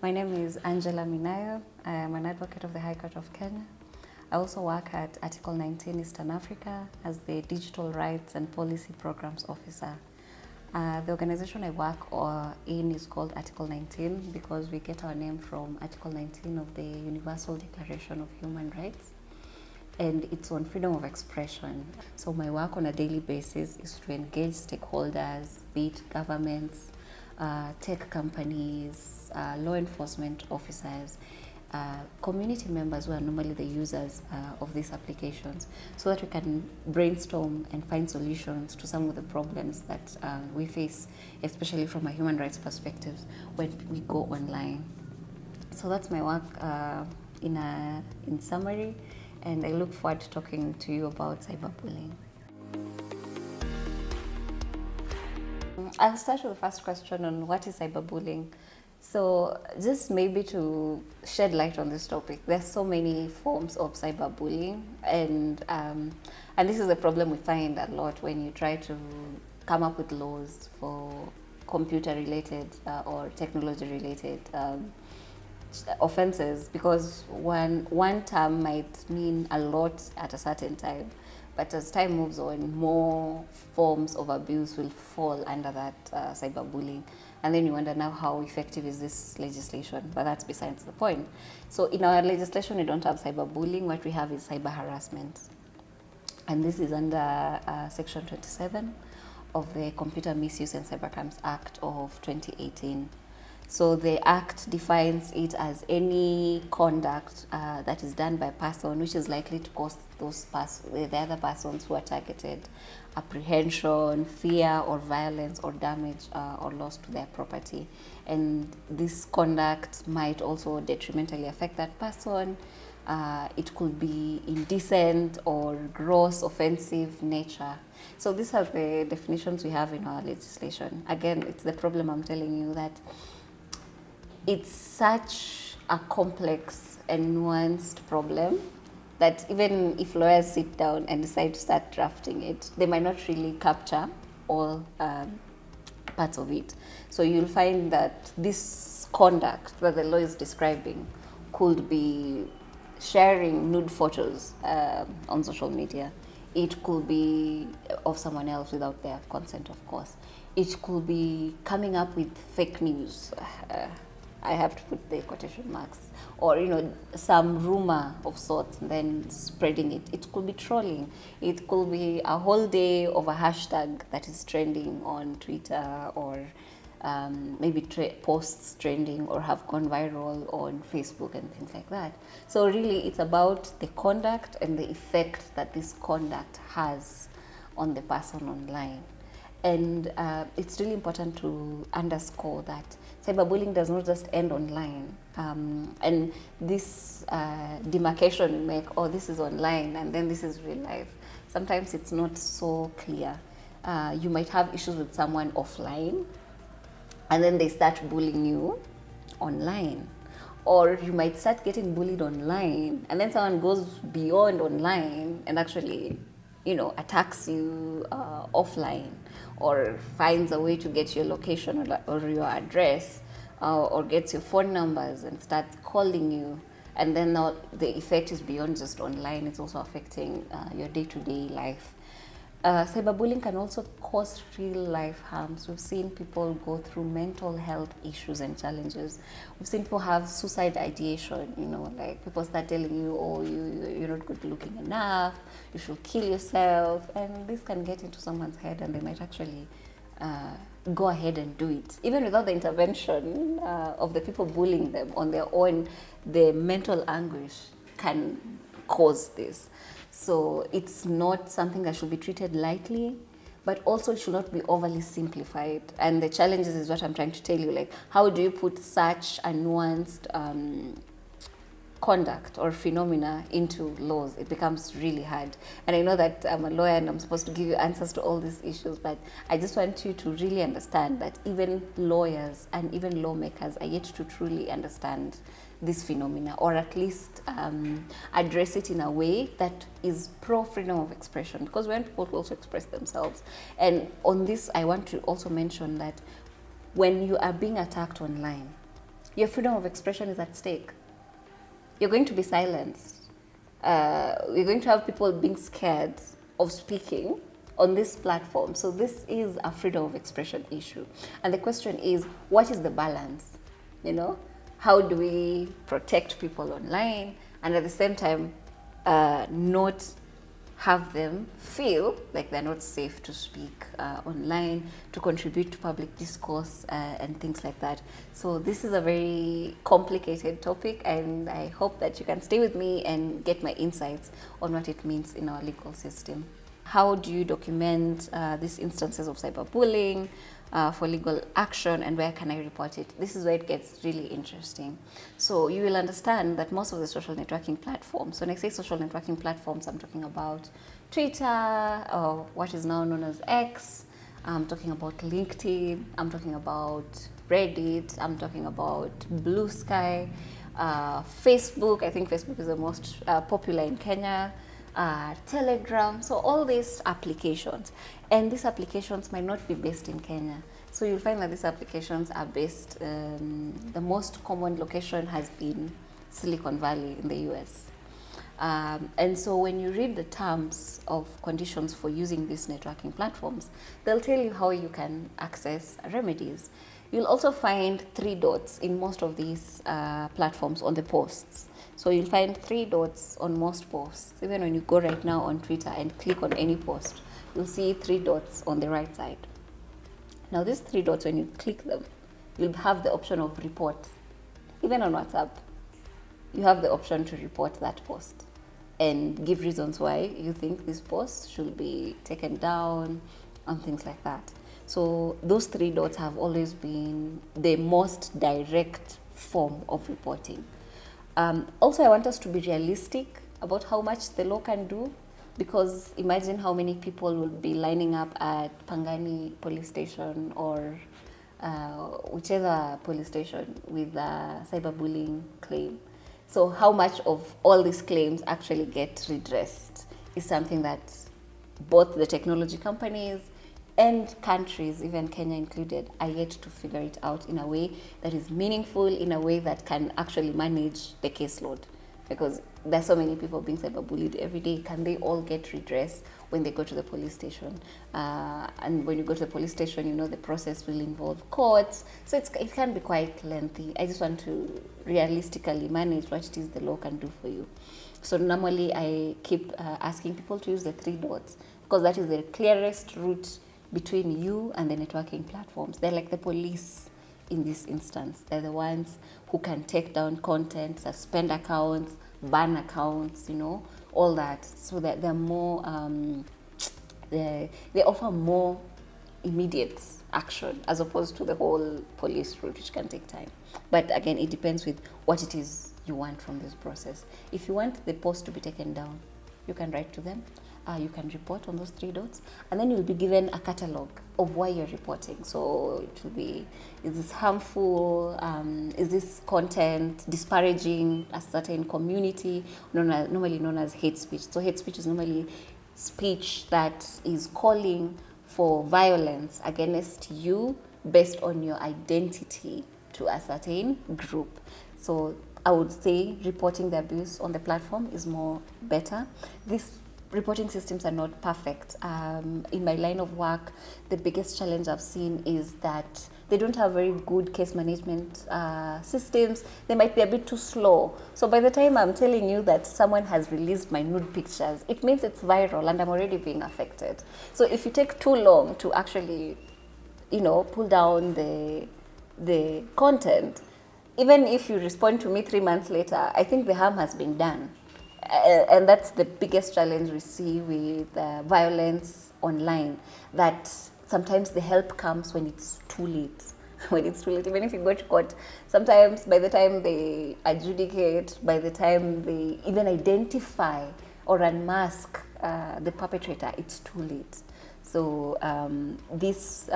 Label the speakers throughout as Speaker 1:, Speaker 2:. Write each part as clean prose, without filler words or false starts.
Speaker 1: My name is Angela Minayo. I am an advocate of the High Court of Kenya. I also work at Article 19 Eastern Africa as the Digital Rights and Policy Programs Officer. The organization I work in is called Article 19 because we get our name from Article 19 of the Universal Declaration of Human Rights, and it's on freedom of expression. So my work on a daily basis is to engage stakeholders, be it governments, tech companies, law enforcement officers, community members who are normally the users of these applications, so that we can brainstorm and find solutions to some of the problems that we face, especially from a human rights perspective when we go online. So that's my work in summary, and I look forward to talking to you about cyberbullying. I'll start with the first question on what is cyberbullying. So just maybe to shed light on this topic, there's so many forms of cyberbullying, and this is a problem we find a lot when you try to come up with laws for computer-related or technology-related offenses, because one term might mean a lot at a certain time, but as time moves on, more forms of abuse will fall under that cyberbullying. And then you wonder now how effective is this legislation, but that's besides the point. So in our legislation, we don't have cyberbullying. What we have is cyber harassment. And this is under Section 27 of the Computer Misuse and Cybercrimes Act of 2018. So the Act defines it as any conduct that is done by a person which is likely to cause the other persons who are targeted apprehension, fear, or violence, or damage or loss to their property. And this conduct might also detrimentally affect that person. It could be indecent or gross offensive nature. So these are the definitions we have in our legislation. Again, it's the problem I'm telling you, that it's such a complex and nuanced problem that even if lawyers sit down and decide to start drafting it, they might not really capture all parts of it. So you'll find that this conduct that the law is describing could be sharing nude photos on social media. It could be of someone else without their consent, of course. It could be coming up with fake news. I have to put the quotation marks, or some rumor of sorts, and then spreading it. It could be trolling. It could be a whole day of a hashtag that is trending on Twitter, or maybe posts trending or have gone viral on Facebook and things like that. So really, it's about the conduct and the effect that this conduct has on the person online. And it's really important to underscore that cyberbullying does not just end online. And this demarcation we make, this is online and then this is real life, sometimes it's not so clear. You might have issues with someone offline, and then they start bullying you online. Or you might start getting bullied online, and then someone goes beyond online and actually attacks you offline, or finds a way to get your location or your address, or gets your phone numbers and starts calling you. And then now the effect is beyond just online, it's also affecting your day-to-day life. Cyberbullying can also cause real life harms. We've seen people go through mental health issues and challenges. We've seen people have suicide ideation, like people start telling you, you're not good looking enough, you should kill yourself. And this can get into someone's head, and they might actually go ahead and do it. Even without the intervention of the people bullying them on their own, the mental anguish can cause this. So it's not something that should be treated lightly, but also it should not be overly simplified. And the challenges is what I'm trying to tell you, like how do you put such a nuanced conduct or phenomena into laws? It becomes really hard. And I know that I'm a lawyer and I'm supposed to give you answers to all these issues, but I just want you to really understand that even lawyers and even lawmakers are yet to truly understand this phenomena, or at least address it in a way that is pro freedom of expression, because we want people to also express themselves. And on this, I want to also mention that when you are being attacked online, your freedom of expression is at stake. You're going to be silenced. We're going to have people being scared of speaking on this platform. So this is a freedom of expression issue. And the question is, what is the balance? You know, how do we protect people online and at the same time not have them feel like they're not safe to speak online, to contribute to public discourse and things like that. So this is a very complicated topic, and I hope that you can stay with me and get my insights on what it means in our legal system. How do you document these instances of cyberbullying for legal action, and where can I report it? This is where it gets really interesting. So you will understand that most of the social networking platforms, so when I say social networking platforms, I'm talking about Twitter, or what is now known as X, I'm talking about LinkedIn, I'm talking about Reddit, I'm talking about Blue Sky, Facebook. I think Facebook is the most popular in Kenya. Telegram, so all these applications, and these applications might not be based in Kenya. So you'll find that these applications are based, the most common location has been Silicon Valley in the US. And so when you read the terms of conditions for using these networking platforms, they'll tell you how you can access remedies. You'll also find 3 dots in most of these platforms on the posts. So you'll find 3 dots on most posts. Even when you go right now on Twitter and click on any post, you'll see 3 dots on the right side. Now these 3 dots, when you click them, you'll have the option of report. Even on WhatsApp, you have the option to report that post and give reasons why you think this post should be taken down and things like that. So those 3 dots have always been the most direct form of reporting. Also, I want us to be realistic about how much the law can do, because imagine how many people will be lining up at Pangani police station or whichever police station with a cyberbullying claim. So how much of all these claims actually get redressed is something that both the technology companies and countries, even Kenya included, are yet to figure it out in a way that is meaningful, in a way that can actually manage the caseload. Because there's so many people being cyberbullied every day. Can they all get redress when they go to the police station? And when you go to the police station, you know, the process will involve courts. So it can be quite lengthy. I just want to realistically manage what it is the law can do for you. So normally I keep asking people to use the 3 dots, because that is the clearest route between you and the networking platforms. They're like the police in this instance. They're the ones who can take down content, suspend accounts, ban accounts, you know, all that. So that they're more, they offer more immediate action as opposed to the whole police route, which can take time. But again, it depends with what it is you want from this process. If you want the post to be taken down, you can write to them. You can report on those 3 dots, and then you'll be given a catalog of why you're reporting. So it will be, is this harmful? Is this content disparaging a certain community, normally known as hate speech? So hate speech is normally speech that is calling for violence against you based on your identity to a certain group. So I would say reporting the abuse on the platform is more better. These reporting systems are not perfect. In my line of work, the biggest challenge I've seen is that they don't have very good case management systems. They might be a bit too slow. So by the time I'm telling you that someone has released my nude pictures, it means it's viral and I'm already being affected. So if you take too long to actually, you know, pull down the content, even if you respond to me 3 months later, I think the harm has been done. And that's the biggest challenge we see with violence online, that sometimes the help comes when it's too late. When it's too late, even if you go to court, sometimes by the time they adjudicate, by the time they even identify or unmask the perpetrator, it's too late. So these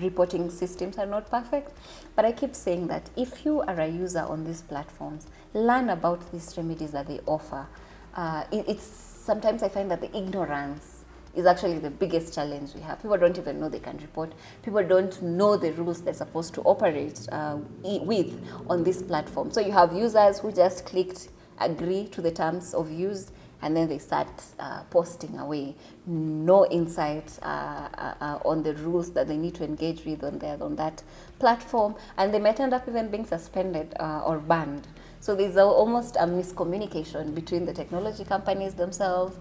Speaker 1: reporting systems are not perfect, but I keep saying that if you are a user on these platforms, learn about these remedies that they offer. It's sometimes I find that the ignorance is actually the biggest challenge we have. People don't even know they can report. People don't know the rules they're supposed to operate with on this platform. So you have users who just clicked agree to the terms of use, and then they start posting away. No insight on the rules that they need to engage with on that platform, and they might end up even being suspended or banned. So there's almost a miscommunication between the technology companies themselves,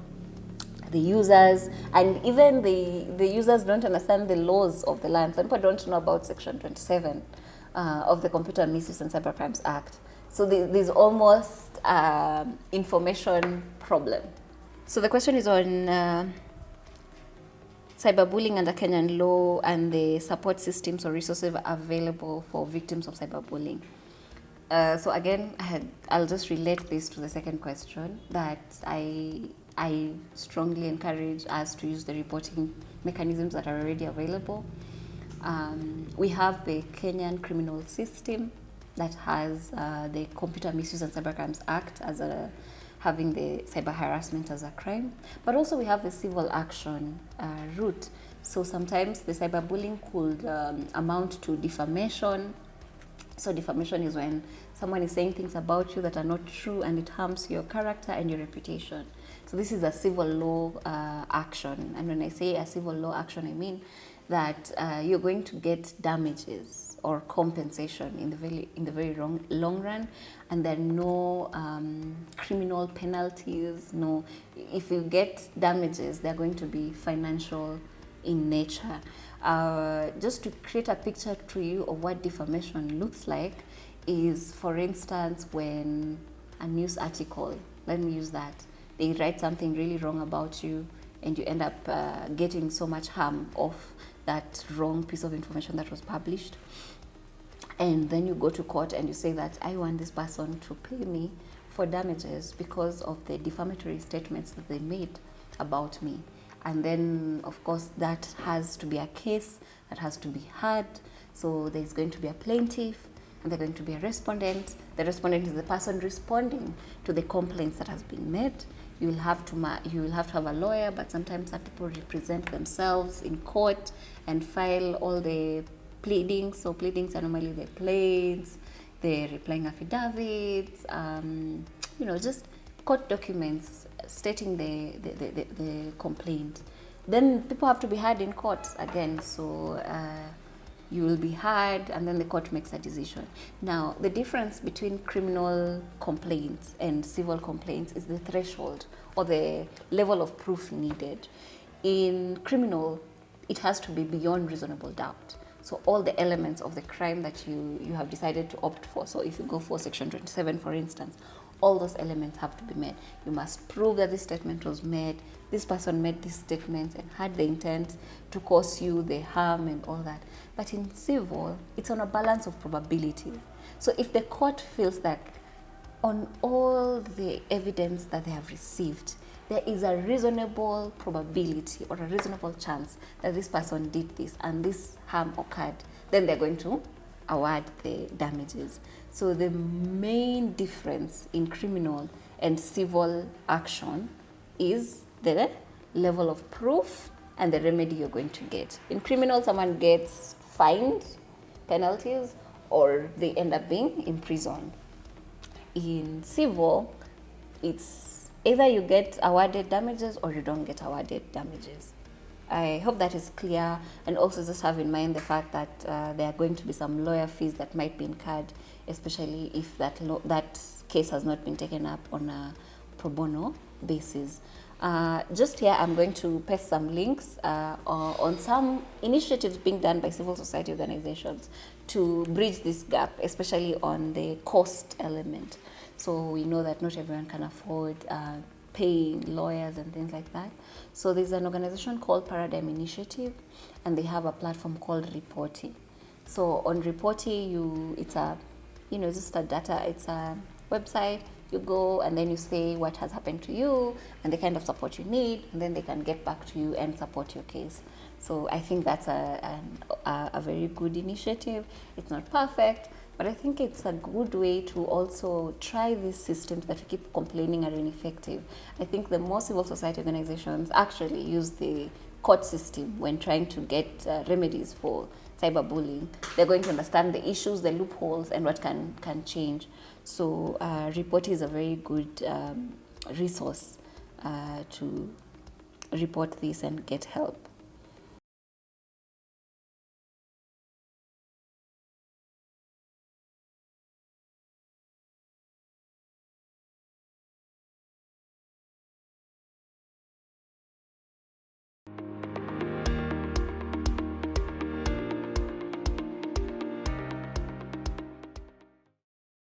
Speaker 1: the users, and even the users don't understand the laws of the land. Some people don't know about Section 27 of the Computer Misuse and Cybercrimes Act. So there's almost information problem. So the question is on cyberbullying under Kenyan law and the support systems or resources available for victims of cyberbullying. So again, I'll just relate this to the second question, that I strongly encourage us to use the reporting mechanisms that are already available. We have the Kenyan criminal system that has the Computer Misuse and Cybercrimes Act as having the cyber harassment as a crime, but also we have the civil action route. So sometimes the cyberbullying could amount to defamation. So defamation is when someone is saying things about you that are not true and it harms your character and your reputation. So this is a civil law action. And when I say a civil law action, I mean that you're going to get damages or compensation in the very long run, and there are no criminal penalties. No, if you get damages, they're going to be financial in nature. Just to create a picture to you of what defamation looks like is, for instance, when a news article, let me use that, they write something really wrong about you and you end up getting so much harm off that wrong piece of information that was published. And then you go to court and you say that I want this person to pay me for damages because of the defamatory statements that they made about me. And then, of course, that has to be a case that has to be heard. So there's going to be a plaintiff and there's going to be a respondent. The respondent is the person responding to the complaints that has been made. You will have to have a lawyer, but sometimes that people represent themselves in court and file all the pleadings. So pleadings are normally the plaints, the replying affidavits, just court documents stating the complaint. Then people have to be heard in court again. So you will be heard and then the court makes a decision. Now, the difference between criminal complaints and civil complaints is the threshold or the level of proof needed. In criminal, it has to be beyond reasonable doubt. So all the elements of the crime that you have decided to opt for. So if you go for Section 27, for instance, all those elements have to be met. You must prove that this statement was made, this person made this statement and had the intent to cause you the harm and all that. But in civil, it's on a balance of probability. So if the court feels that on all the evidence that they have received, there is a reasonable probability or a reasonable chance that this person did this and this harm occurred, then they're going to award the damages. So the main difference in criminal and civil action is the level of proof and the remedy you're going to get. In criminal, someone gets fined, penalties, or they end up being imprisoned. In civil, it's either you get awarded damages or you don't get awarded damages. I hope that is clear, and also just have in mind the fact that there are going to be some lawyer fees that might be incurred, especially if that case has not been taken up on a pro bono basis. Just here, I'm going to paste some links on some initiatives being done by civil society organizations to bridge this gap, especially on the cost element. So we know that not everyone can afford paying lawyers and things like that. So there's an organization called Paradigm Initiative, and they have a platform called Reporti. So on Reporti, it's a website. You go and then you say what has happened to you and the kind of support you need, and then they can get back to you and support your case. So I think that's a very good initiative. It's not perfect. But I think it's a good way to also try these systems that we keep complaining are ineffective. I think the more civil society organizations actually use the court system when trying to get remedies for cyberbullying, they're going to understand the issues, the loopholes, and what can change. So report is a very good resource to report this and get help.